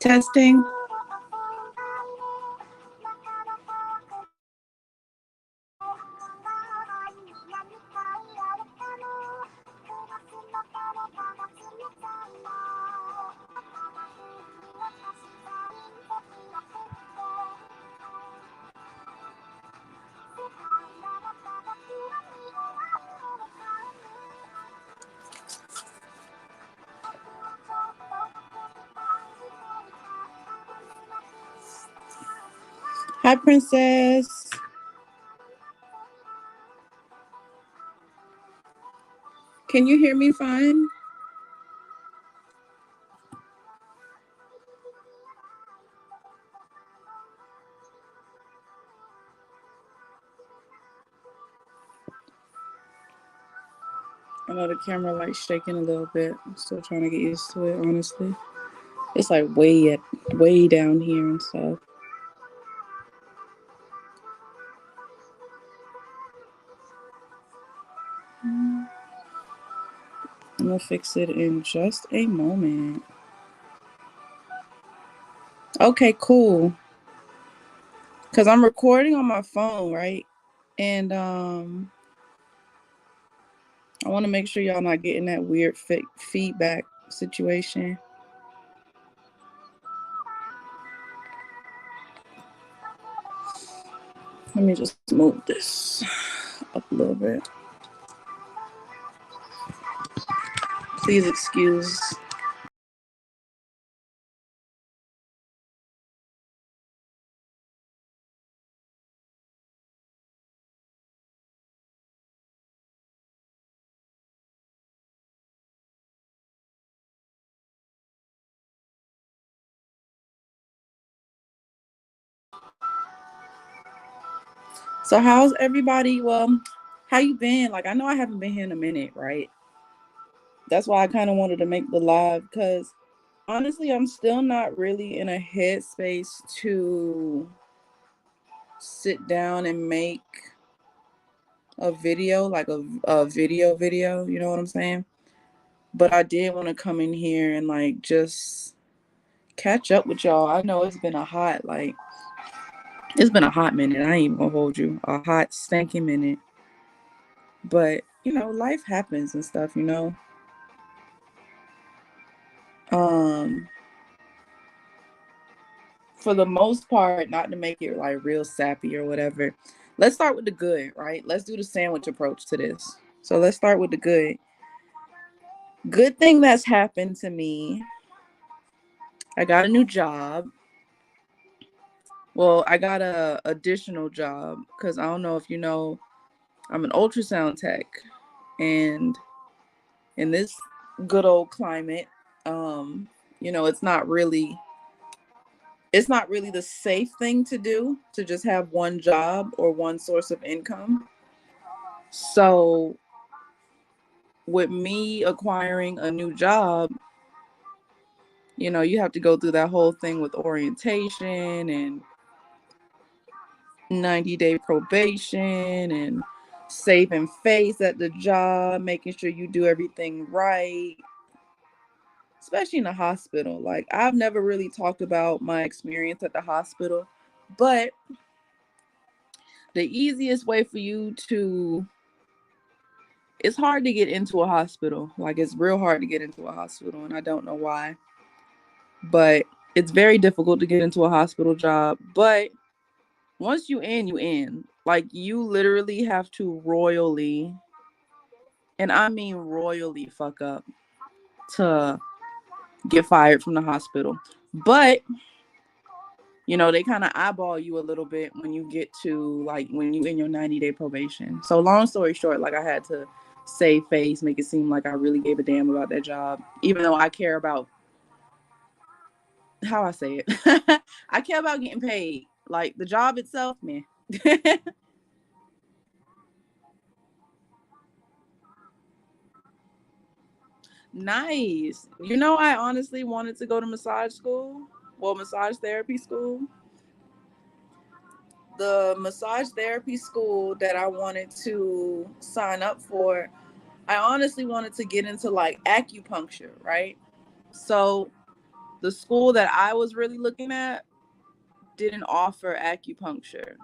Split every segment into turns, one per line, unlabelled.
Testing. Hi, Princess. Can you hear me fine? I know the camera light's shaking a little bit. I'm still trying to get used to it, honestly. It's like way down here and stuff. I'm gonna fix it in just a moment. Okay, cool. Cause I'm recording on my phone, right? And I want to make sure y'all not getting that weird fake feedback situation. Let me just move this up a little bit. Please excuse. So how's everybody? Well, how you been? Like, I know I haven't been here in a minute, right? That's why I kind of wanted to make the live because honestly, I'm still not really in a headspace to sit down and make a video, like a video, you know what I'm saying? But I did want to come in here and like just catch up with y'all. I know it's been a hot minute. I ain't even gonna hold you. A hot stanky minute. But life happens and stuff. Um for the most part, not to make it like real sappy or whatever. Let's start with the good, right? Let's do the sandwich approach to this. So let's start with the good. Good thing that's happened to me. I got a new job. Well, I got a additional job because I don't know if you know, I'm an ultrasound tech, and in this good old climate, it's not really the safe thing to do to just have one job or one source of income. So with me acquiring a new job, you have to go through that whole thing with orientation and 90-day probation and saving face at the job, making sure you do everything right, especially in the hospital. Like, I've never really talked about my experience at the hospital, but the easiest way for you to it's hard to get into a hospital. Like, it's real hard to get into a hospital, and I don't know why. But it's very difficult to get into a hospital job. But once you in, you in. Like, you literally have to royally, and I mean royally, fuck up to get fired from the hospital. But they kind of eyeball you a little bit when you get to, like, when you in your 90-day probation. So long story short, like, I had to save face, make it seem like I really gave a damn about that job, even though I care about how I say it. I care about getting paid. Like, the job itself, man. Nice. I honestly wanted to go to massage school. Well, massage therapy school. The massage therapy school that I wanted to sign up for, I honestly wanted to get into like acupuncture, right? So the school that I was really looking at didn't offer acupuncture.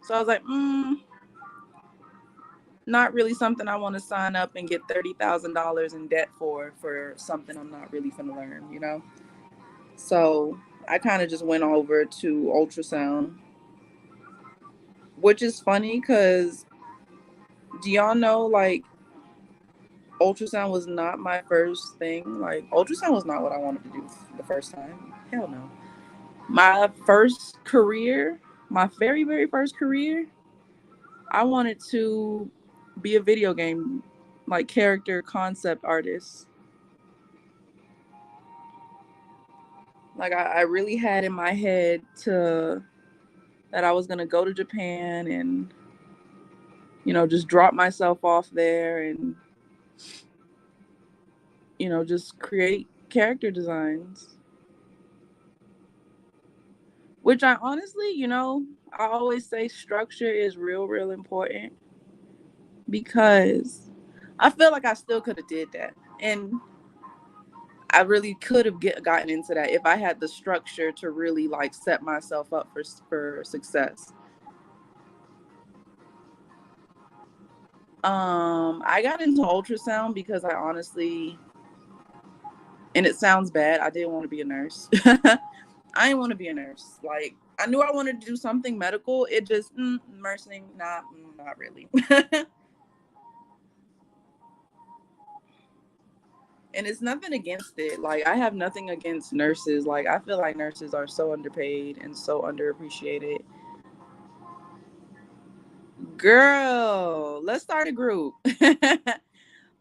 So I was like, not really something I want to sign up and get $30,000 in debt for something I'm not really finna learn, you know? So I kind of just went over to ultrasound, which is funny because do y'all know, like, ultrasound was not my first thing. Like, ultrasound was not what I wanted to do the first time. Hell no. My first career, my very, very first career, I wanted to be a video game, like, character concept artist. Like, I really had in my head that I was going to go to Japan and, just drop myself off there and, just create character designs. Which I honestly, I always say structure is real, real important because I feel like I still could have did that. And I really could have gotten into that if I had the structure to really like set myself up for success. I got into ultrasound because I honestly, and it sounds bad, I didn't want to be a nurse. I didn't want to be a nurse. Like, I knew I wanted to do something medical. It just, nursing, not really. And it's nothing against it. Like, I have nothing against nurses. Like, I feel like nurses are so underpaid and so underappreciated. Girl, let's start a group.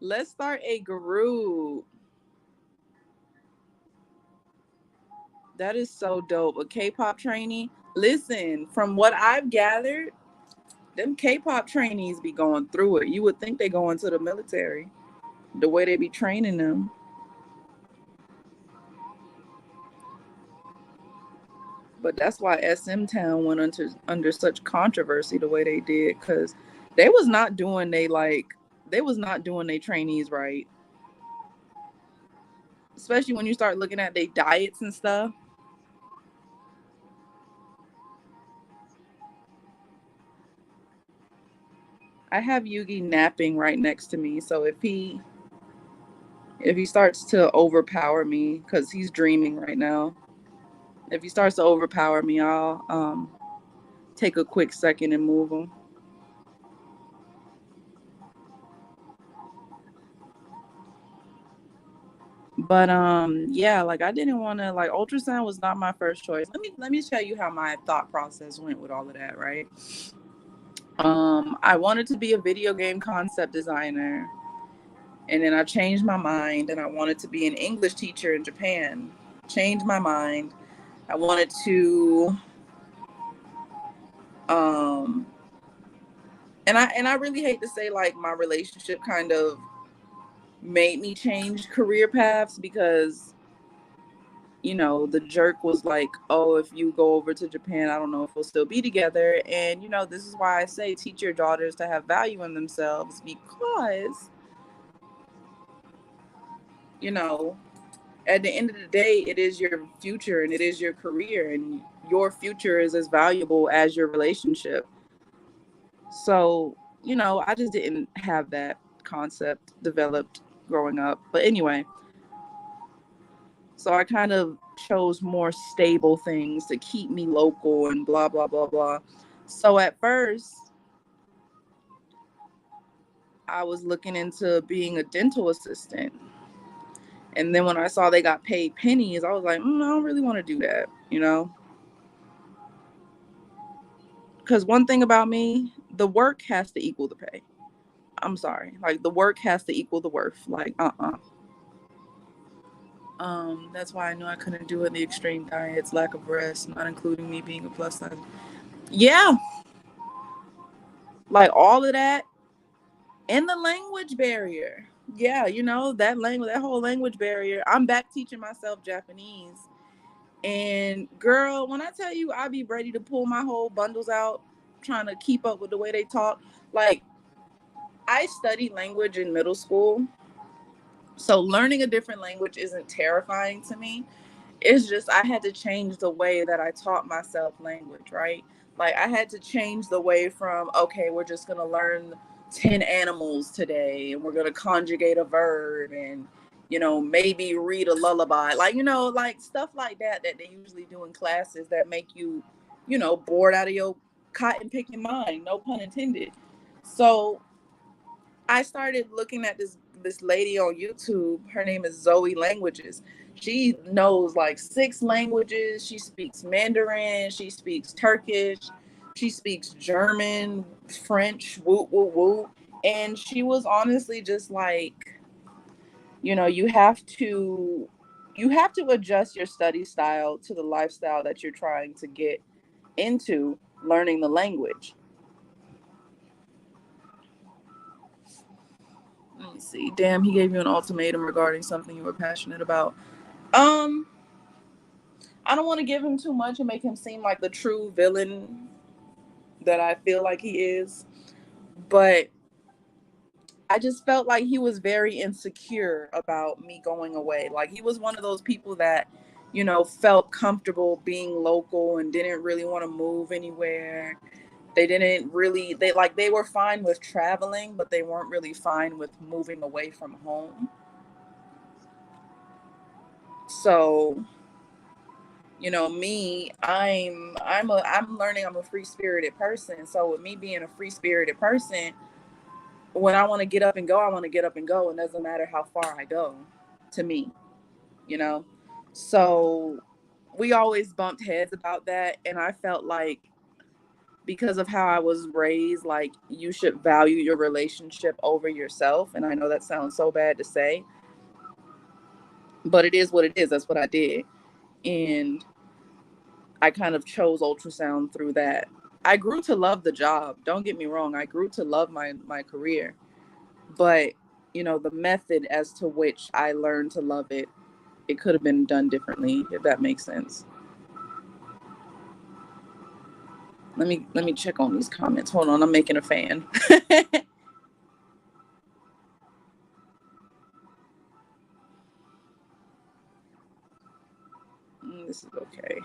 Let's start a group. That is so dope. A K-pop trainee. Listen, from what I've gathered, them K-pop trainees be going through it. You would think they go into the military, the way they be training them. But that's why SM Town went under such controversy the way they did, because they was not doing they trainees right. Especially when you start looking at their diets and stuff. I have Yugi napping right next to me, so if he starts to overpower me, because he's dreaming right now, if he starts to overpower me, I'll take a quick second and move him. But yeah, like, I didn't want to, like, ultrasound was not my first choice. Let me tell you how my thought process went with all of that, right? I wanted to be a video game concept designer, and then I changed my mind and I wanted to be an English teacher in Japan. Changed my mind. I wanted to um and I really hate to say, like, my relationship kind of made me change career paths because the jerk was like, oh, if you go over to Japan, I don't know if we'll still be together. And this is why I say teach your daughters to have value in themselves, because at the end of the day, it is your future and it is your career, and your future is as valuable as your relationship. So I just didn't have that concept developed growing up. But anyway, so I kind of chose more stable things to keep me local and blah, blah, blah, blah. So at first, I was looking into being a dental assistant. And then when I saw they got paid pennies, I was like, I don't really want to do that, Because one thing about me, the work has to equal the pay. I'm sorry. Like, the work has to equal the worth. Like, That's why I knew I couldn't do it. The extreme diets, lack of rest, not including me being a plus size. Yeah, like all of that, and the language barrier. Yeah, that whole language barrier. I'm back teaching myself Japanese, and girl, when I tell you, I be ready to pull my whole bundles out, trying to keep up with the way they talk. Like, I studied language in middle school, So learning a different language isn't terrifying to me. It's just I had to change the way that I taught myself language, right? Like I had to change the way from, okay, we're just going to learn 10 animals today and we're going to conjugate a verb and, maybe read a lullaby. Like, like stuff like that they usually do in classes that make you, bored out of your cotton picking mind, no pun intended. So I started looking at this lady on YouTube. Her name is Zoe Languages. She knows like 6 languages. She speaks Mandarin. She speaks Turkish. She speaks German, French, woo woo woo. And she was honestly just like, you have to adjust your study style to the lifestyle that you're trying to get into learning the language. Let me see. Damn, he gave you an ultimatum regarding something you were passionate about. Um, I don't want to give him too much and make him seem like the true villain that I feel like he is. But I just felt like he was very insecure about me going away. Like he was one of those people that, felt comfortable being local and didn't really want to move anywhere. They didn't really they were fine with traveling, but they weren't really fine with moving away from home. So, me, I'm learning I'm a free spirited person. So with me being a free spirited person, when I want to get up and go, I want to get up and go. And it doesn't matter how far I go to me, you know? So we always bumped heads about that. And I felt like because of how I was raised, like you should value your relationship over yourself. And I know that sounds so bad to say, but it is what it is. That's what I did. And I kind of chose ultrasound through that. I grew to love the job. Don't get me wrong. I grew to love my career. But, the method as to which I learned to love it, it could have been done differently, if that makes sense. Let me check on these comments. Hold on, I'm making a fan. This is okay.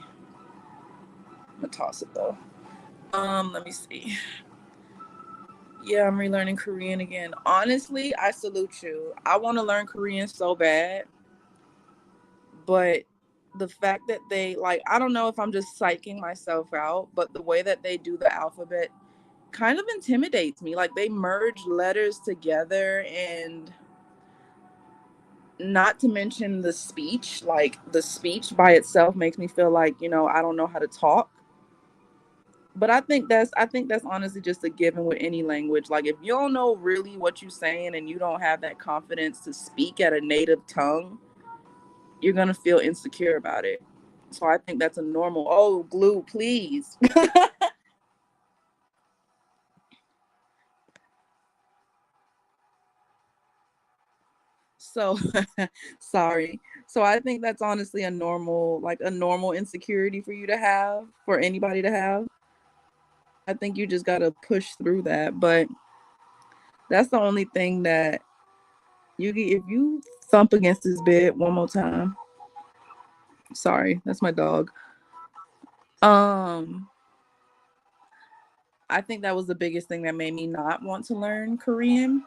I'm gonna toss it though. Let me see. Yeah, I'm relearning Korean again. Honestly, I salute you. I want to learn Korean so bad, but the fact that they I don't know if I'm just psyching myself out, but the way that they do the alphabet kind of intimidates me. Like they merge letters together, and not to mention the speech by itself makes me feel like, I don't know how to talk. But I think that's honestly just a given with any language. Like if you don't know really what you're saying and you don't have that confidence to speak at a native tongue, you're gonna feel insecure about it. So I think that's a normal. Oh, glue, please. So sorry. So I think that's honestly a normal insecurity for you to have, for anybody to have. I think you just gotta push through that. But that's the only thing that you get if you thump against this bed one more time. Sorry, that's my dog. Um, I think that was the biggest thing that made me not want to learn Korean,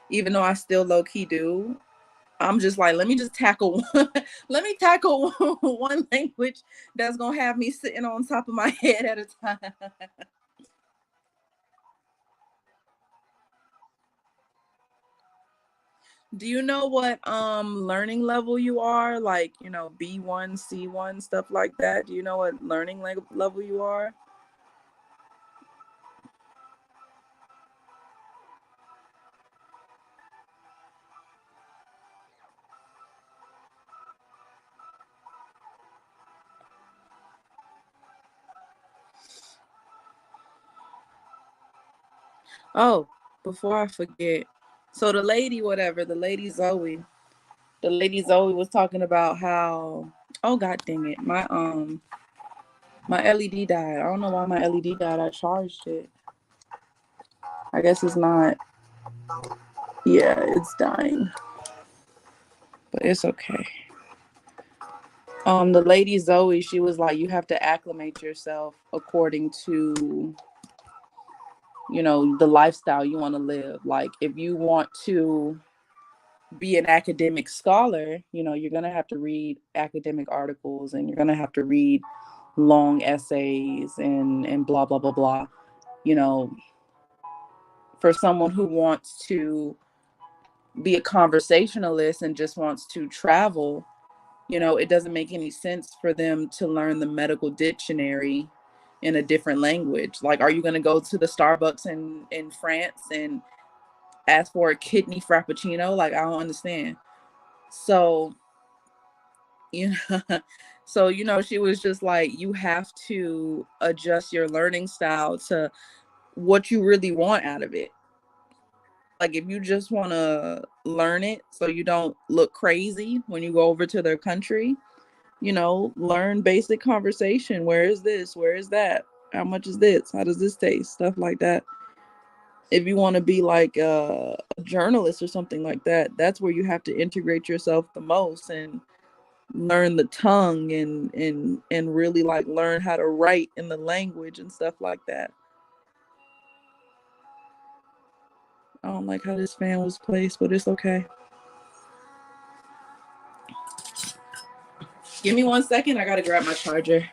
even though I still low key do. I'm just like, let me just tackle one, let me tackle one language that's gonna have me sitting on top of my head at a time. Do you know what learning level you are? Like, B1, C1, stuff like that. Do you know what level you are? Oh, before I forget. So the lady Zoe was talking about how, oh god dang it, my LED died. I don't know why my LED died. I charged it. I guess it's not. Yeah, it's dying. but it's okay. The lady Zoe, she was like, you have to acclimate yourself according to, the lifestyle you want to live. Like, if you want to be an academic scholar, you're going to have to read academic articles, and you're going to have to read long essays and blah, blah, blah, blah. For someone who wants to be a conversationalist and just wants to travel, it doesn't make any sense for them to learn the medical dictionary in a different language. Like, are you going to go to the Starbucks in France and ask for a kidney frappuccino? Like, I don't understand. So, she was just like, you have to adjust your learning style to what you really want out of it. Like, if you just want to learn it so you don't look crazy when you go over to their country, learn basic conversation. Where is this? Where is that? How much is this? How does this taste? Stuff like that. If you want to be like a journalist or something like that, that's where you have to integrate yourself the most and learn the tongue and really like learn how to write in the language and stuff like that. I don't like how this fan was placed, but it's okay. Give me 1 second. I gotta grab my charger.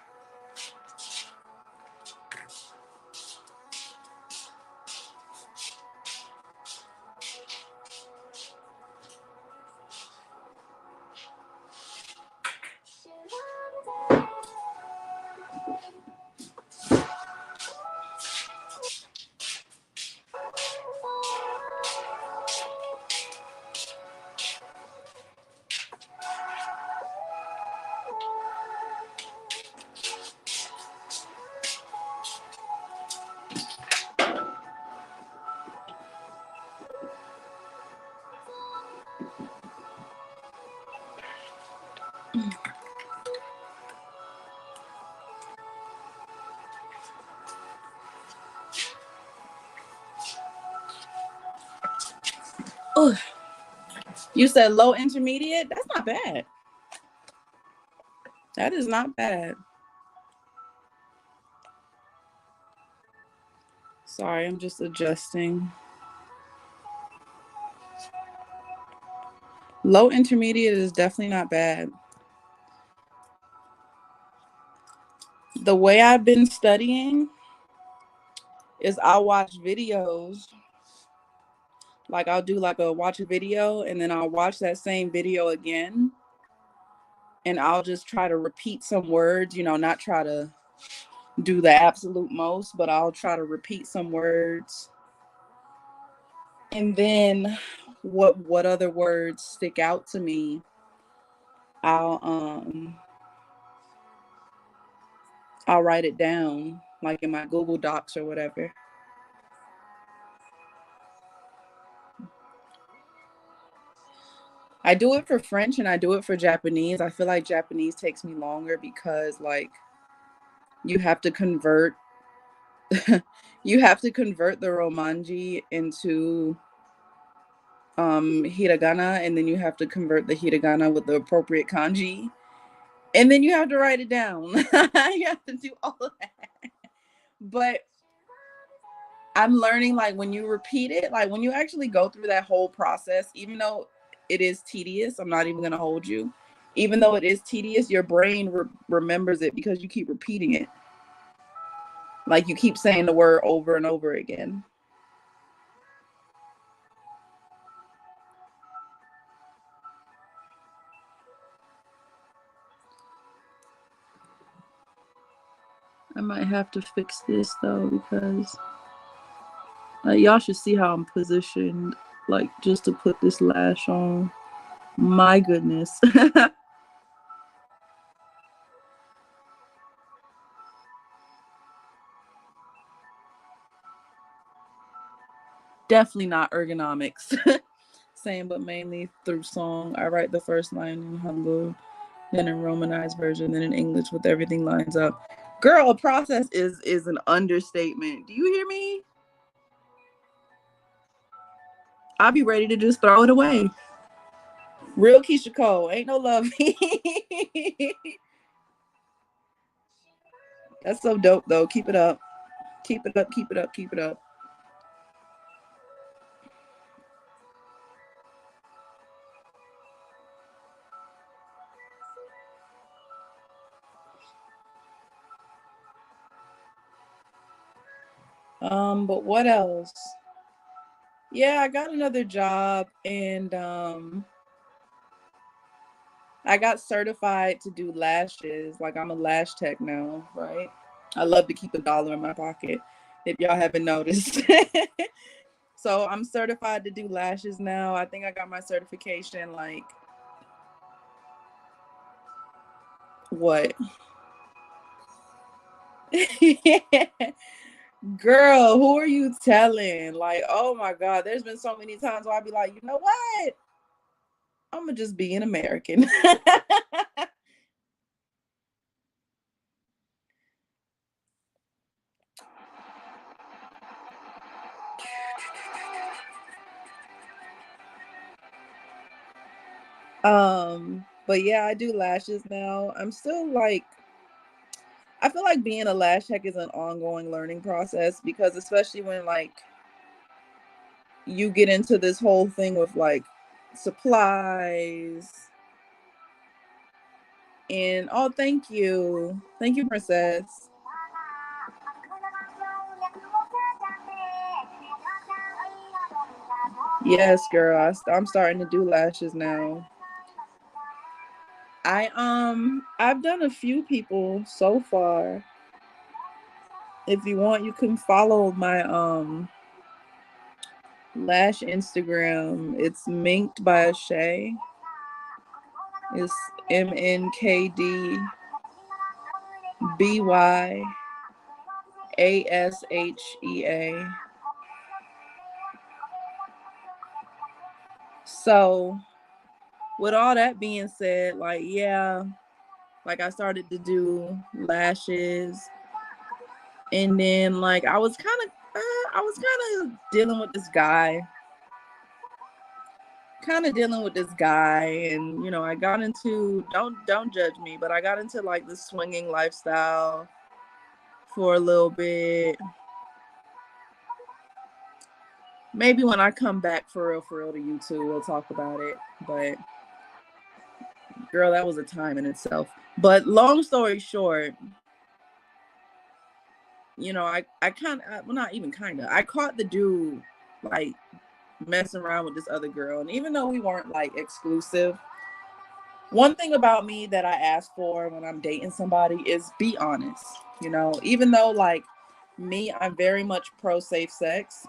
Oh, you said low intermediate? That's not bad. That is not bad. Sorry, I'm just adjusting. Low intermediate is definitely not bad. The way I've been studying is I'll watch videos. Like, I'll do like a watch a video, and then I'll watch that same video again. And I'll just try to repeat some words, not try to do the absolute most, but I'll try to repeat some words. And then what other words stick out to me, I'll write it down, like in my Google Docs or whatever. I do it for French and I do it for Japanese. I feel like Japanese takes me longer because, like, you have to convert the romanji into hiragana, and then you have to convert the hiragana with the appropriate kanji, and then you have to write it down. You have to do all of that. But I'm learning, like, when you repeat it, like when you actually go through that whole process, even though it is tedious, I'm not even going to hold you. Even though it is tedious, your brain remembers it because you keep repeating it. Like, you keep saying the word over and over again. I might have to fix this though, because y'all should see how I'm positioned, like, just to put this lash on. My goodness. Definitely not ergonomics. Same, but mainly through song. I write the first line in Hangul, then in Romanized version, then in English with everything lines up. Girl, a process is an understatement. Do you hear me? I'll be ready to just throw it away. Real Keisha Cole. Ain't no love. That's so dope though. Keep it up. Keep it up. Keep it up. Keep it up. But what else? Yeah, I got another job and I got certified to do lashes. Like I'm a lash tech now, right? I love to keep $1 in my pocket if y'all haven't noticed. So I'm certified to do lashes now. I think I got my certification like what? Girl, who are you telling? Like, oh my God, there's been so many times where I'd be like, you know what? I'm gonna just be an American. But yeah, I do lashes now. I'm still like, I feel like being a lash tech is an ongoing learning process because especially when like you get into this whole thing with like supplies and oh thank you princess. Yes girl, I'm starting to do lashes now. I've done a few people so far. If you want you can follow my lash Instagram. It's minked by Shay. It's MNKDBYASHEA. So with all that being said, like yeah, like I started to do lashes and then like I was kind of dealing with this guy and you know I got into don't judge me but I got into like the swinging lifestyle for a little bit. Maybe when I come back for real to YouTube we'll talk about it, but girl that was a time in itself. But long story short, you know I kind of well not even kind of I caught the dude like messing around with this other girl and even though we weren't like exclusive, one thing about me that I ask for when I'm dating somebody is be honest. You know, even though like me, I'm very much pro safe sex.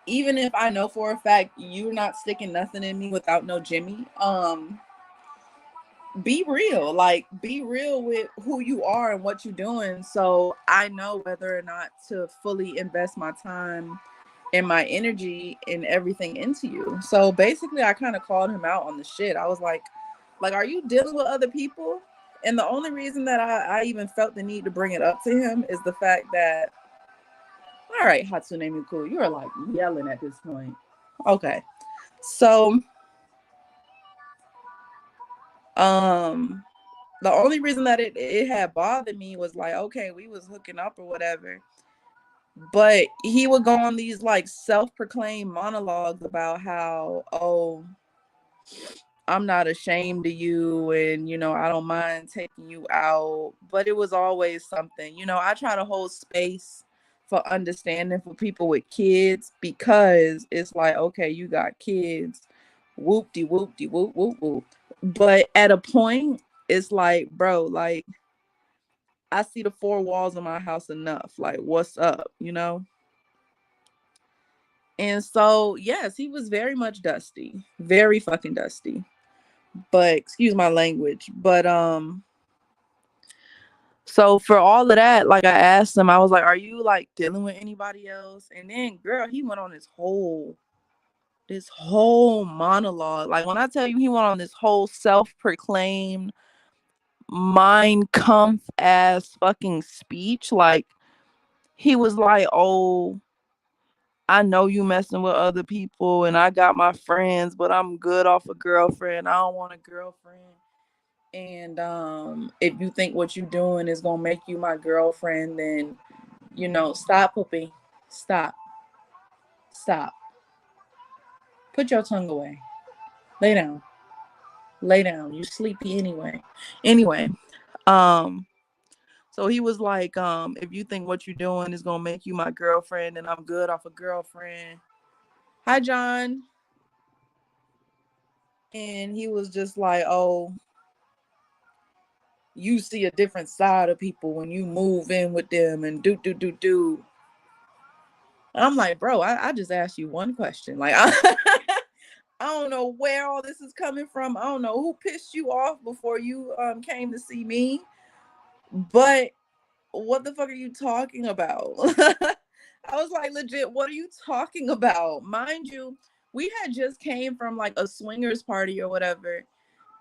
Even if I know for a fact you're not sticking nothing in me without no Jimmy, be real. Like be real with who you are and what you're doing. So I know whether or not to fully invest my time and my energy and everything into you. So basically I kind of called him out on the shit. I was like, are you dealing with other people? And the only reason that I even felt the need to bring it up to him is the fact that, all right, Hatsune Miku, you are like yelling at this point. Okay. So, um, the only reason that it had bothered me was like, okay, we was hooking up or whatever. But he would go on these like self-proclaimed monologues about how, oh, I'm not ashamed of you and you know I don't mind taking you out, but it was always something. You know, I try to hold space for understanding for people with kids because it's like okay, you got kids. Whoop de whoop de whoop whoop whoop. But at a point it's like, bro, like I see the four walls of my house enough. Like what's up, you know? And so, yes, he was very much dusty. Very fucking dusty, but excuse my language. But so for all of that, like I asked him, I was like, "Are you like dealing with anybody else?" And then, girl, he went on this whole monologue. Like when I tell you, he went on this whole self-proclaimed mind comf ass fucking speech. Like he was like, "Oh, I know you messing with other people and I got my friends, but I'm good off a girlfriend. I don't want a girlfriend. And if you think what you're doing is gonna make you my girlfriend, then stop, Poopy. Stop. Stop. Put your tongue away. Lay down. Lay down. You sleepy anyway. Anyway, um, so he was like, if you think what you're doing is gonna make you my girlfriend, and I'm good off a girlfriend. Hi, John. And he was just like, oh, you see a different side of people when you move in with them and do. I'm like, bro, I just asked you one question. Like, I don't know where all this is coming from. I don't know who pissed you off before you came to see me, but what the fuck are you talking about? I was like, legit, what are you talking about? Mind you, we had just came from like a swingers party or whatever,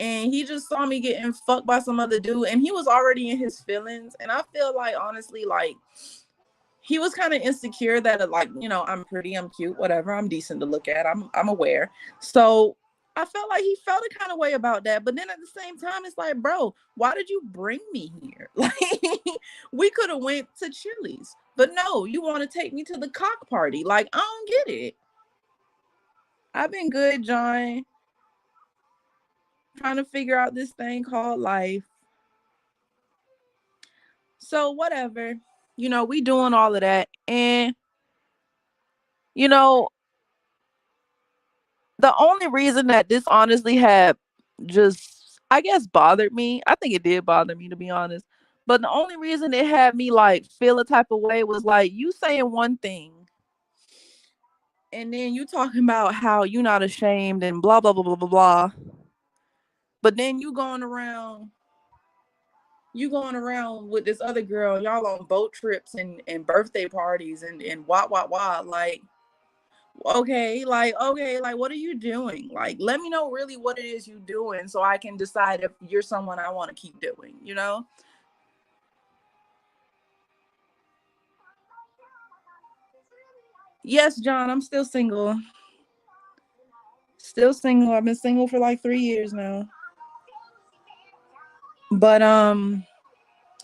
and he just saw me getting fucked by some other dude, and he was already in his feelings. And I feel like, honestly, like, he was kind of insecure that, like, I'm pretty, I'm cute, whatever, I'm decent to look at, I'm aware. So I felt like he felt a kind of way about that. But then at the same time, it's like, bro, why did you bring me here? Like, we could have went to Chili's, but no, you want to take me to the cock party. Like, I don't get it. I've been good, John, trying to figure out this thing called life. So whatever, we doing all of that. And you know the only reason that this honestly had just, I guess, bothered me, I think it did bother me, to be honest. But the only reason it had me like feel a type of way was like you saying one thing and then you talking about how you not ashamed and blah blah blah blah blah blah. But then you going around with this other girl, y'all on boat trips and birthday parties and what, like, okay, like what are you doing? Like, let me know really what it is you doing so I can decide if you're someone I want to keep doing. Yes, John, I'm still single. Still single. I've been single for like 3 years now. But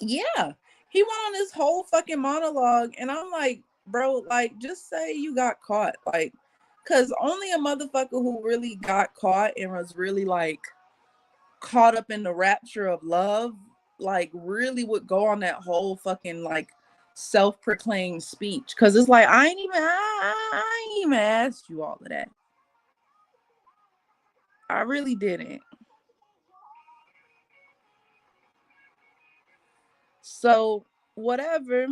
yeah. He went on this whole fucking monologue and I'm like, bro, like, just say you got caught. Like, cause only a motherfucker who really got caught and was really like caught up in the rapture of love, like, really would go on that whole fucking like self-proclaimed speech. Cause it's like, I ain't even asked you all of that. I really didn't. So whatever,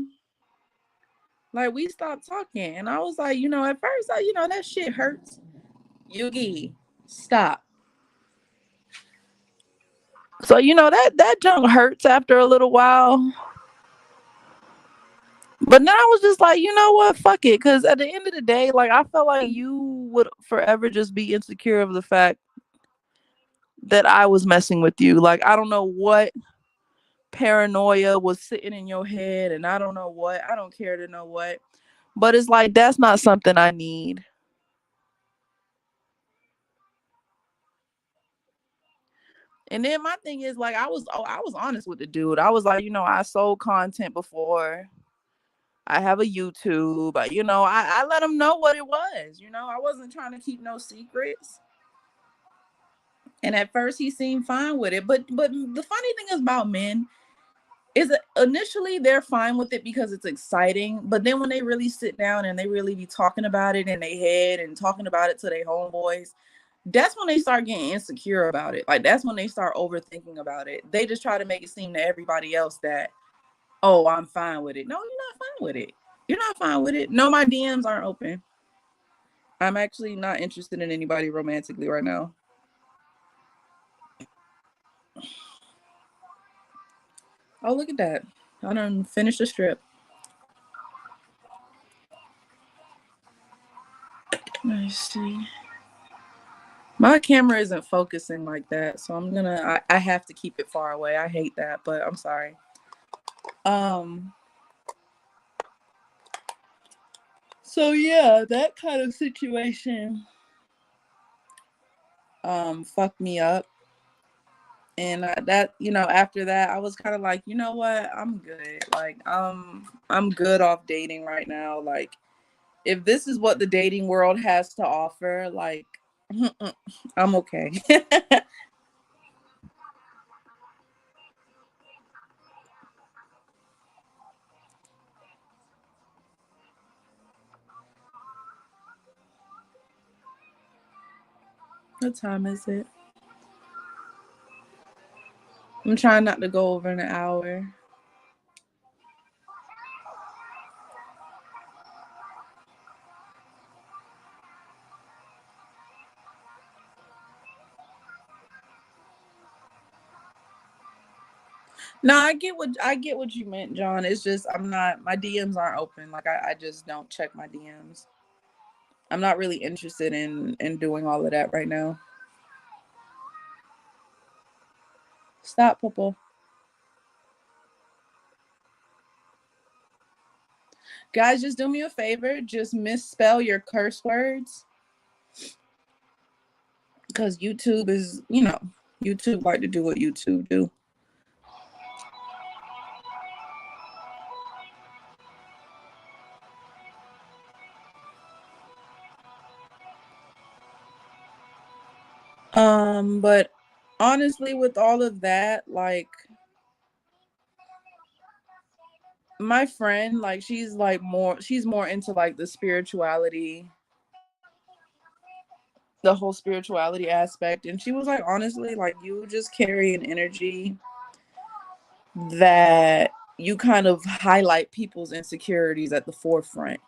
like, we stopped talking and I was like, at first that shit hurts. Yugi, stop. So that junk hurts after a little while. But then I was just like, you know what? Fuck it. Because at the end of the day, like, I felt like you would forever just be insecure of the fact that I was messing with you. Like, I don't know what paranoia was sitting in your head, and I don't know what. I don't care to know what. But it's like, that's not something I need. And then my thing is, like, I was honest with the dude. I was like, I sold content before. I have a YouTube. I let him know what it was. I wasn't trying to keep no secrets. And at first he seemed fine with it. But the funny thing is about men is that initially they're fine with it because it's exciting. But then when they really sit down and they really be talking about it in their head and talking about it to their homeboys, that's when they start getting insecure about it. Like, that's when they start overthinking about it. They just try to make it seem to everybody else that, oh, I'm fine with it. No, you're not fine with it. You're not fine with it. No, my DMs aren't open. I'm actually not interested in anybody romantically right now. Oh, look at that. I done finished the strip. Let's see. My camera isn't focusing like that, so I have to keep it far away. I hate that, but I'm sorry. Um So yeah, that kind of situation fucked me up. And that, after that, I was kind of like, you know what, I'm good. Like, I'm good off dating right now. Like, if this is what the dating world has to offer, like, I'm okay. What time is it? I'm trying not to go over an hour. No, I get what you meant, John. It's just I'm not my DMs aren't open. Like I just don't check my DMs. I'm not really interested in doing all of that right now. Stop, Popo. Guys, just do me a favor. Just misspell your curse words. Because YouTube is, YouTube like to do what YouTube do. But honestly, with all of that, like my friend, like she's more into like the whole spirituality aspect. And she was like, honestly, like you just carry an energy that you kind of highlight people's insecurities at the forefront.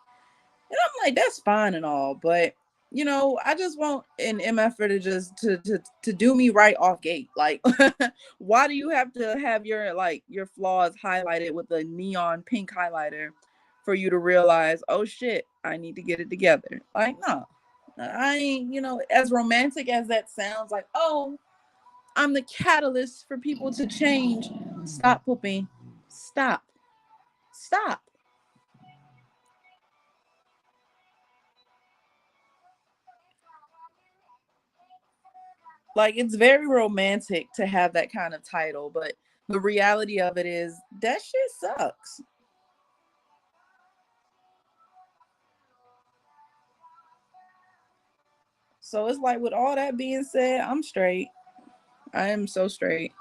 And I'm like, that's fine and all, but I just want an MFer to just to do me right off gate. Like, why do you have to have your flaws highlighted with a neon pink highlighter for you to realize, oh shit, I need to get it together? Like, no, I ain't. As romantic as that sounds, like, oh, I'm the catalyst for people to change. Stop pooping. Stop. Stop. Like it's very romantic to have that kind of title, but the reality of it is that shit sucks. So it's like with all that being said, I'm straight. I am so straight.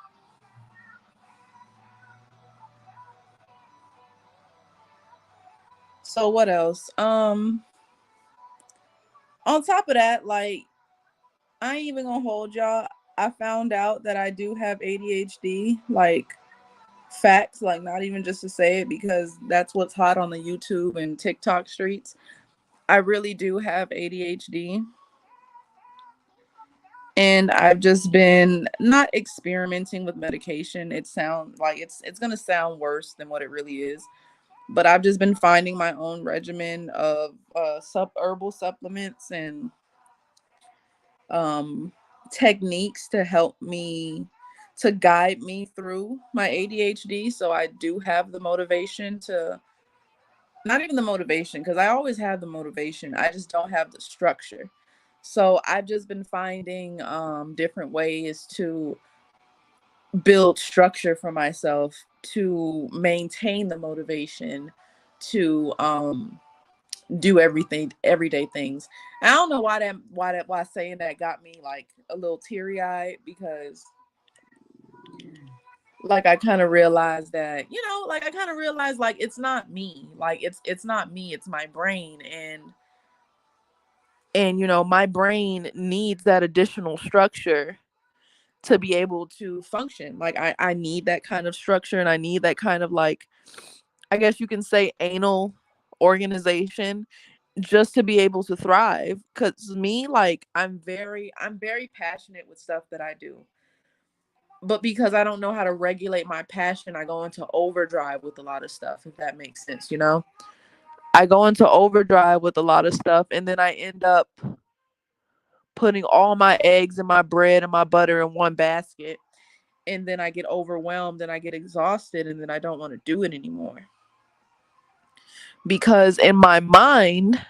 So what else? On top of that, like I ain't even gonna hold y'all. I found out that I do have ADHD, like facts, like not even just to say it because that's what's hot on the YouTube and TikTok streets. I really do have ADHD. And I've just been not experimenting with medication. It sounds like it's gonna sound worse than what it really is. But I've just been finding my own regimen of sub herbal supplements and um techniques to help me to guide me through my ADHD. So I do have the motivation to not even the motivation because I always have the motivation. I just don't have the structure. So I've just been finding different ways to build structure for myself to maintain the motivation to do everything everyday things. I don't know why saying that got me like a little teary-eyed because like I kind of realized that like I kind of realized like it's not me, like it's not me, it's my brain. And my brain needs that additional structure to be able to function. Like I need that kind of structure and I need that kind of like I guess you can say anal organization just to be able to thrive. Cause me, like I'm very passionate with stuff that I do. But because I don't know how to regulate my passion, I go into overdrive with a lot of stuff, if that makes sense. I go into overdrive with a lot of stuff and then I end up putting all my eggs and my bread and my butter in one basket. And then I get overwhelmed and I get exhausted and then I don't want to do it anymore. Because in my mind,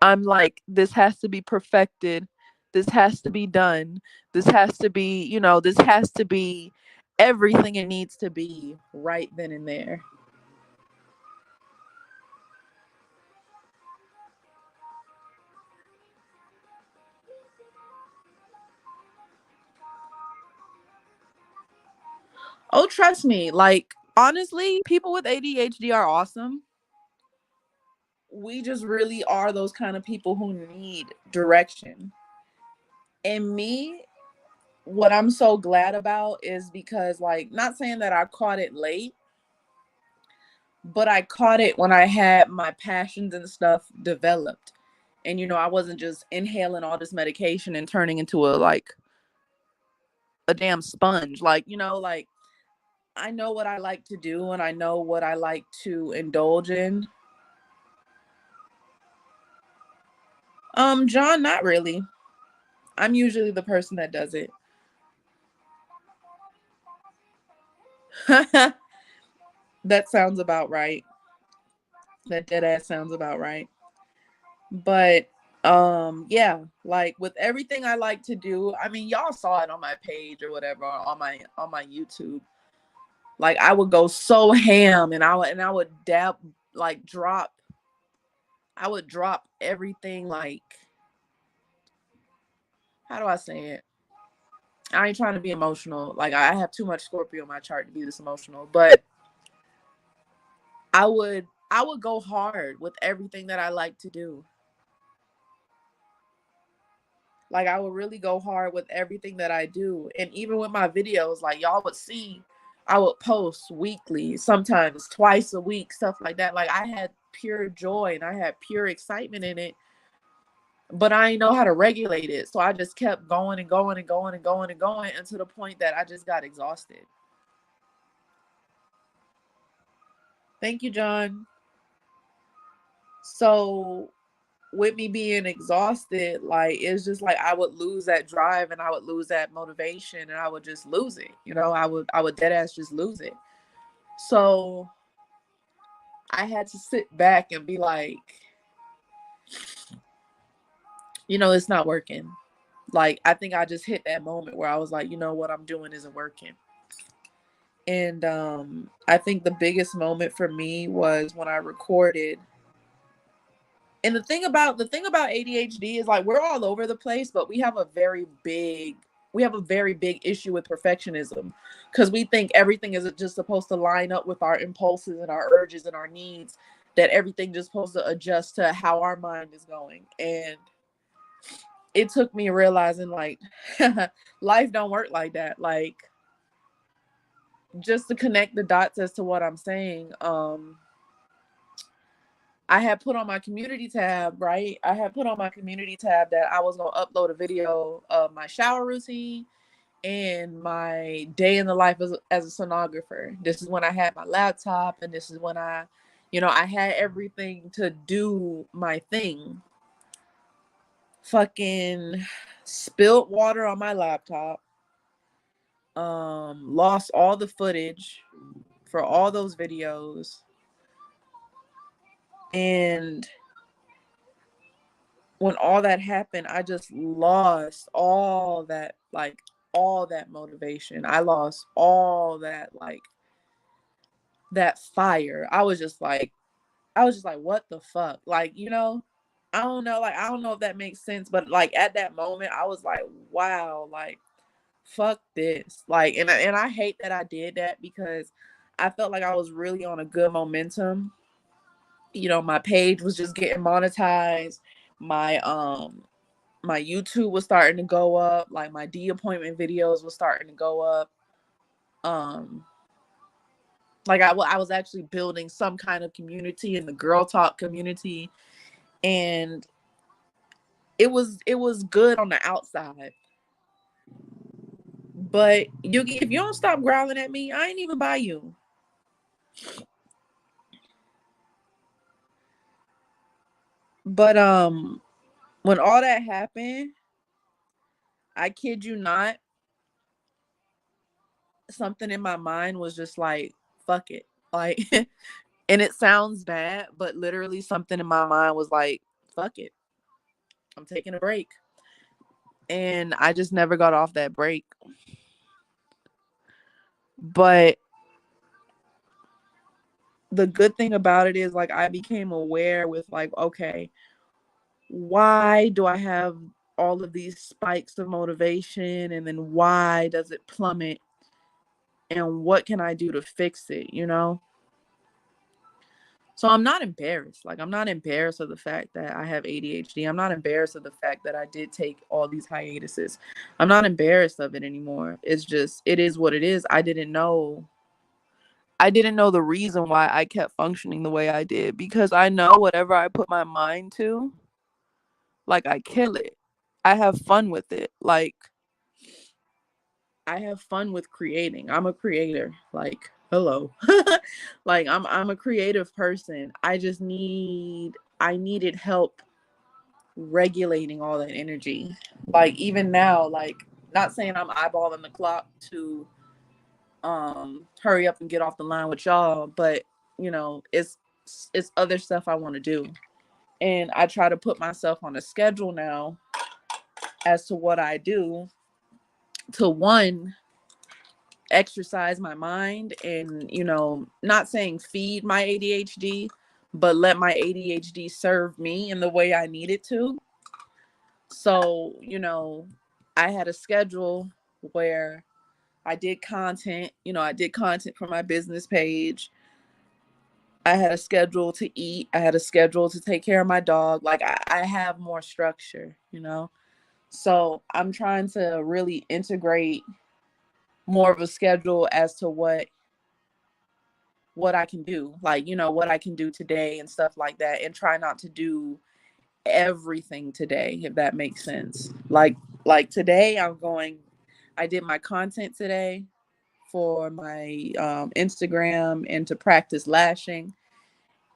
I'm like, this has to be perfected. This has to be done. This has to be, this has to be everything it needs to be right then and there. Oh, trust me. Like, honestly, people with ADHD are awesome. We just really are those kind of people who need direction. And me, what I'm so glad about is because, like, not saying that I caught it late, but I caught it when I had my passions and stuff developed. And, I wasn't just inhaling all this medication and turning into a damn sponge. Like, like, I know what I like to do and I know what I like to indulge in. John, not really. I'm usually the person that does it. That sounds about right. That dead ass sounds about right. But yeah, like with everything I like to do, I mean y'all saw it on my page or whatever, or on my YouTube. Like I would go so ham and I would dab like drop I would drop everything like how do I say it? I ain't trying to be emotional. Like I have too much Scorpio in my chart to be this emotional, but I would go hard with everything that I like to do. Like I would really go hard with everything that I do. And even with my videos, like y'all would see I would post weekly, sometimes twice a week, stuff like that. Like I had pure joy and I had pure excitement in it, but I didn't know how to regulate it. So I just kept going and going and going and going and going and to the point that I just got exhausted. Thank you, John. So with me being exhausted, like it's just like I would lose that drive and I would lose that motivation and I would just lose it. I would dead ass just lose it. So I had to sit back and be like, it's not working. Like I think I just hit that moment where I was like, what I'm doing isn't working. And I think the biggest moment for me was when I recorded. And the thing about ADHD is like we're all over the place, but we have a very big issue with perfectionism because we think everything is just supposed to line up with our impulses and our urges and our needs, that everything just supposed to adjust to how our mind is going. And it took me realizing like life don't work like that. Like just to connect the dots as to what I'm saying, I had put on my community tab, right? I had put on my community tab that I was going to upload a video of my shower routine and my day in the life as a sonographer. This is when I had my laptop and this is when I had everything to do my thing. Fucking spilt water on my laptop. Lost all the footage for all those videos. And when all that happened, I just lost all that motivation. I lost all that that fire. I was just like, what the fuck? Like, I don't know, like I don't know if that makes sense, but like at that moment I was like, wow, like fuck this. Like and I hate that I did that because I felt like I was really on a good momentum. My page was just getting monetized. My YouTube was starting to go up. Like my D appointment videos was starting to go up. Um, like I was actually building some kind of community in the girl talk community, and it was good on the outside. But if you don't stop growling at me, I ain't even buy you. But when all that happened, I kid you not, something in my mind was just like, fuck it. Like and it sounds bad, but literally something in my mind was like, fuck it. I'm taking a break. And I just never got off that break. But the good thing about it is, like, I became aware with, like, okay, why do I have all of these spikes of motivation, and then why does it plummet, and what can I do to fix it, you know? So I'm not embarrassed. Like, I'm not embarrassed of the fact that I have ADHD. I'm not embarrassed of the fact that I did take all these hiatuses. I'm not embarrassed of it anymore. It's just, it is what it is. I didn't know the reason why I kept functioning the way I did, because I know whatever I put my mind to, like, I kill it. I have fun with it. Like, I have fun with creating. I'm a creator. Like, hello. Like, I'm a creative person. I needed help regulating all that energy. Like, even now, like, not saying I'm eyeballing the clock to hurry up and get off the line with y'all, but it's other stuff I want to do. And I try to put myself on a schedule now as to what I do to, one, exercise my mind, and not saying feed my ADHD, but let my ADHD serve me in the way I need it to. So, I had a schedule where I did content for my business page. I had a schedule to eat. I had a schedule to take care of my dog. Like, I have more structure. So I'm trying to really integrate more of a schedule as to what I can do, like, what I can do today and stuff like that, and try not to do everything today, if that makes sense. Like today I did my content today for my Instagram, and to practice lashing,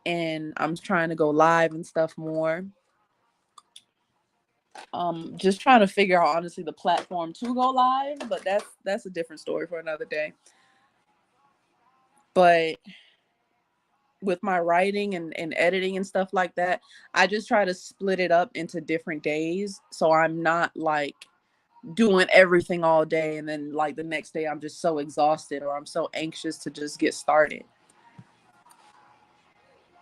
and I'm trying to go live and stuff more. Just trying to figure out, honestly, the platform to go live, but that's a different story for another day. But with my writing and editing and stuff like that, I just try to split it up into different days, so I'm not like doing everything all day, and then like the next day I'm just so exhausted, or I'm so anxious to just get started.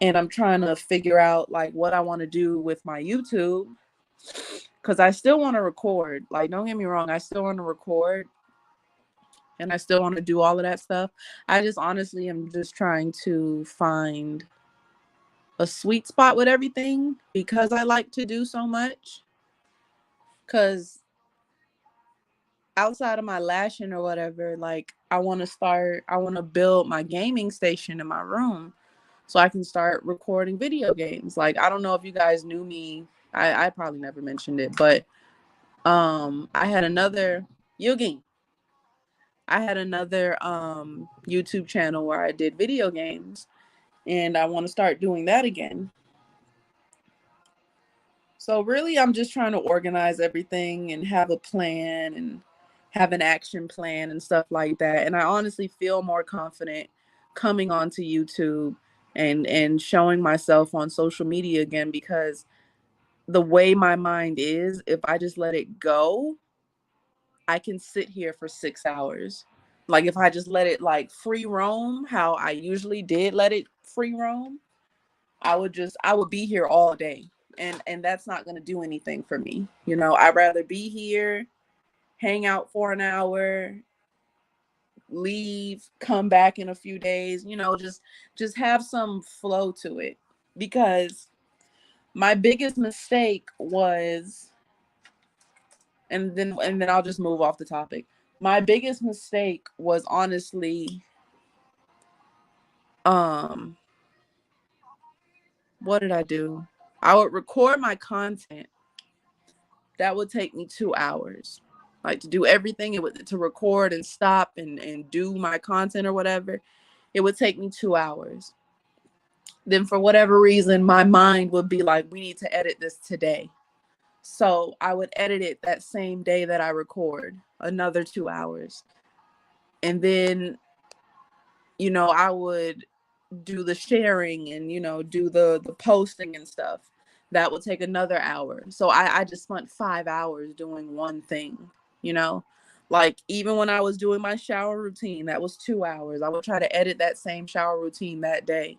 And I'm trying to figure out like what I want to do with my YouTube, because I still want to record. Like, don't get me wrong, I still want to record, and I still want to do all of that stuff. I just honestly am just trying to find a sweet spot with everything, because I like to do so much. Because outside of my lashing or whatever, like, I want to build my gaming station in my room so I can start recording video games. Like, I don't know if you guys knew me. I probably never mentioned it, but I had another Yugi. I had another YouTube channel where I did video games, and I want to start doing that again. So really, I'm just trying to organize everything and have a plan and have an action plan and stuff like that. And I honestly feel more confident coming onto YouTube and showing myself on social media again, because the way my mind is, if I just let it go, I can sit here for 6 hours. Like, if I just let it like free roam, how I usually did let it free roam, I would be here all day. And that's not going to do anything for me. I'd rather be here, hang out for an hour, leave, come back in a few days, just have some flow to it. Because my biggest mistake was, and then I'll just move off the topic. My biggest mistake was, honestly, um what did I do? I would record my content. That would take me 2 hours. Like, to do everything, to record and stop and do my content or whatever, it would take me 2 hours. Then for whatever reason, my mind would be like, we need to edit this today. So I would edit it that same day that I record, another 2 hours. And then, I would do the sharing and, do the posting and stuff. That would take another hour. So I just spent 5 hours doing one thing, you know? Like, even when I was doing my shower routine, that was 2 hours. I would try to edit that same shower routine that day,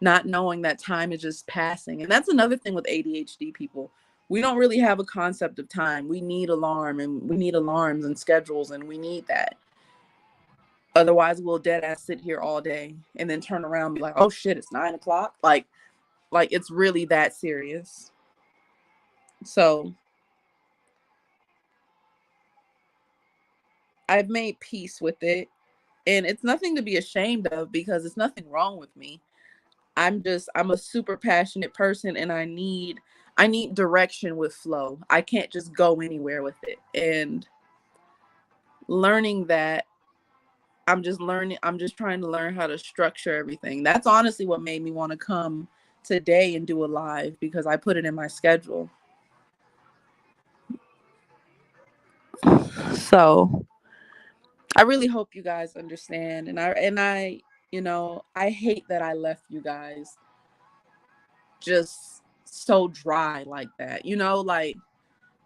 not knowing that time is just passing. And that's another thing with ADHD people. We don't really have a concept of time. We need alarms and schedules, and we need that. Otherwise, we'll dead ass sit here all day and then turn around and be like, oh shit, it's 9 o'clock. Like it's really that serious. So I've made peace with it. And it's nothing to be ashamed of because it's nothing wrong with me. I'm a super passionate person, and I need direction with flow. I can't just go anywhere with it. And learning that, I'm just trying to learn how to structure everything. That's honestly what made me want to come today and do a live, because I put it in my schedule. So I really hope you guys understand. I hate that I left you guys just so dry like that. Like,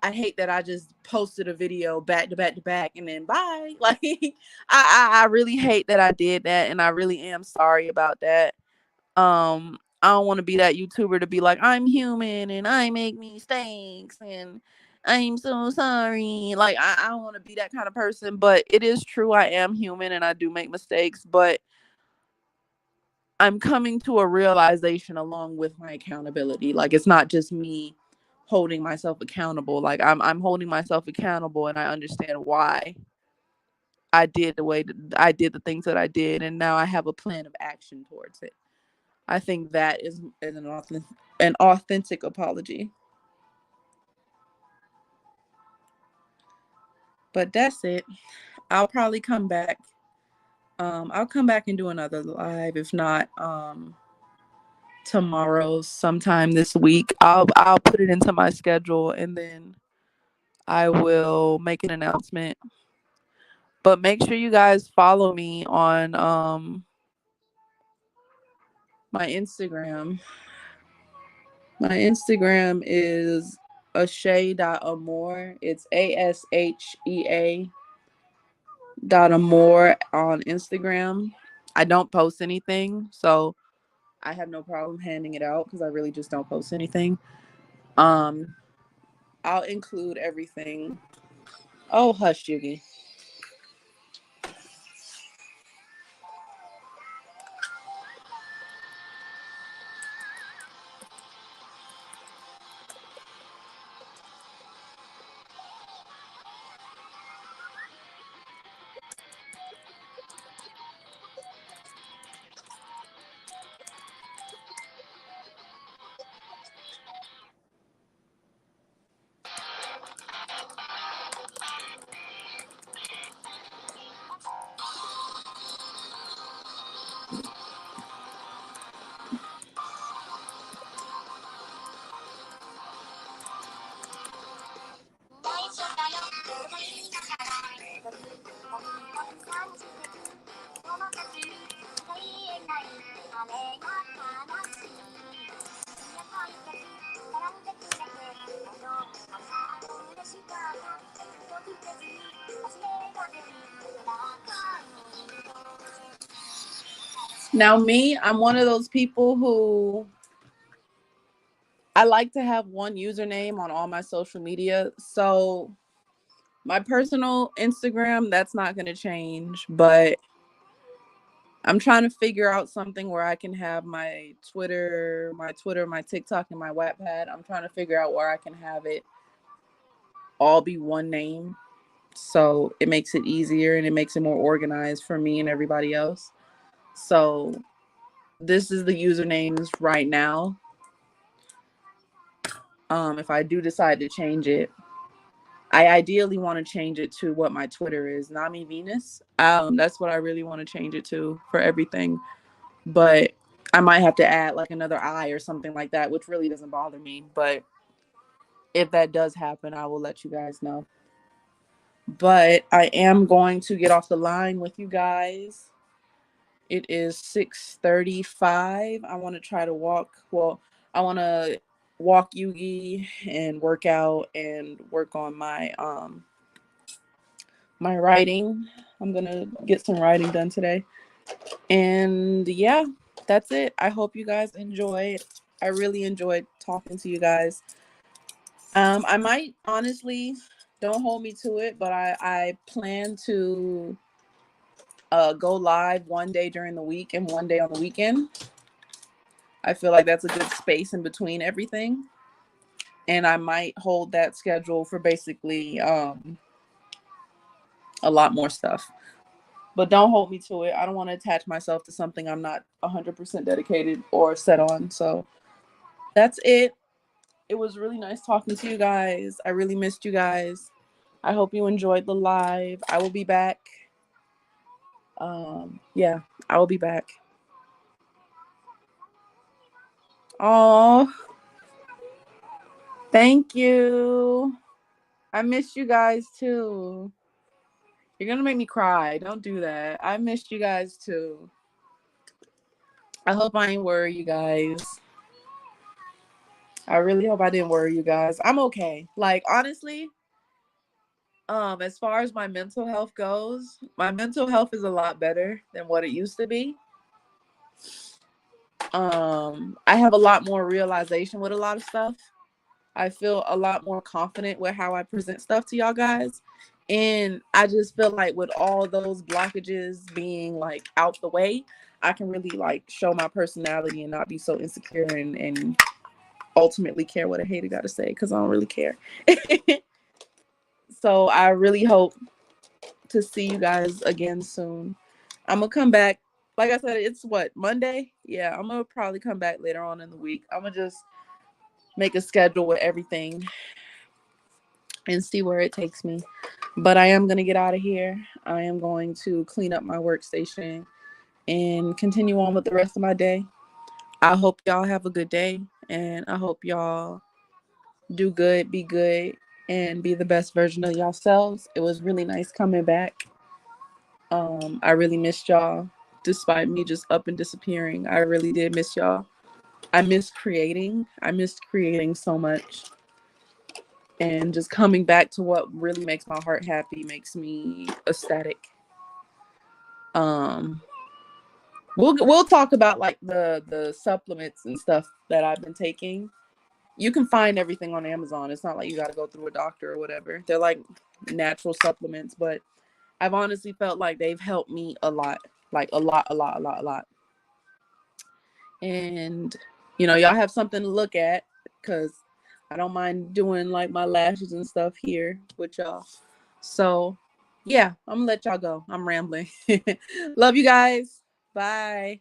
I hate that I just posted a video back to back to back and then bye. Like, I really hate that I did that, and I really am sorry about that. I don't want to be that YouTuber to be like, I'm human and I make mistakes and I'm so sorry. Like, I don't want to be that kind of person, but it is true. I am human and I do make mistakes, but I'm coming to a realization along with my accountability. Like, it's not just me holding myself accountable. Like, I'm holding myself accountable, and I understand why I did the way that I did the things that I did, and now I have a plan of action towards it. I think that is an authentic apology. But that's it. I'll probably come back. I'll come back and do another live. If not, tomorrow, sometime this week. I'll put it into my schedule, and then I will make an announcement. But make sure you guys follow me on my Instagram. My Instagram is ashay.amore. It's ASHEA.amore on Instagram. I don't post anything, so I have no problem handing it out because I really just don't post anything. Um, I'll include everything. Oh, hush, Yugi. Now, me, I'm one of those people who I like to have one username on all my social media. So my personal Instagram, that's not going to change, but I'm trying to figure out something where I can have my TikTok, and my Wattpad. I'm trying to figure out where I can have it all be one name. So it makes it easier and it makes it more organized for me and everybody else. So this is the usernames right now. If I do decide to change it, I ideally want to change it to what my Twitter is, Nami Venus. That's what I really want to change it to for everything. But I might have to add like another I or something like that, which really doesn't bother me. But if that does happen, I will let you guys know. But I am going to get off the line with you guys. It is 6:35. I want to try to walk. Well, I want to walk Yugi and work out and work on my writing. I'm gonna get some writing done today. And yeah, that's it. I hope you guys enjoyed. I really enjoyed talking to you guys. I might honestly, don't hold me to it, but I plan to go live one day during the week and one day on the weekend. I feel like that's a good space in between everything. And I might hold that schedule for basically a lot more stuff. But don't hold me to it. I don't want to attach myself to something I'm not 100% dedicated or set on. So that's it. It was really nice talking to you guys. I really missed you guys. I hope you enjoyed the live. I will be back. Yeah, I will be back. Oh, thank you. I missed you guys too. You're gonna make me cry. Don't do that. I missed you guys too. I hope I ain't worry you guys. I really hope I didn't worry you guys. I'm okay. Like honestly, as far as my mental health goes, my mental health is a lot better than what it used to be. I have a lot more realization with a lot of stuff. I feel a lot more confident with how I present stuff to y'all guys. And I just feel like with all those blockages being like out the way, I can really like show my personality and not be so insecure and ultimately care what a hater got to say because I don't really care. So I really hope to see you guys again soon. I'm gonna come back. Like I said, it's what, Monday? Yeah, I'm gonna probably come back later on in the week. I'm gonna just make a schedule with everything and see where it takes me. But I am gonna get out of here. I am going to clean up my workstation and continue on with the rest of my day. I hope y'all have a good day, and I hope y'all do good, be good, and be the best version of yourselves. It was really nice coming back. I really missed y'all, despite me just up and disappearing. I really did miss y'all. I missed creating. I missed creating so much. And just coming back to what really makes my heart happy makes me ecstatic. Um, we'll talk about like the supplements and stuff that I've been taking. You can find everything on Amazon. It's not like you got to go through a doctor or whatever. They're like natural supplements, but I've honestly felt like they've helped me a lot, like a lot, a lot, a lot, a lot. And y'all have something to look at because I don't mind doing like my lashes and stuff here with y'all. So yeah, I'm gonna let y'all go. I'm rambling. Love you guys. Bye.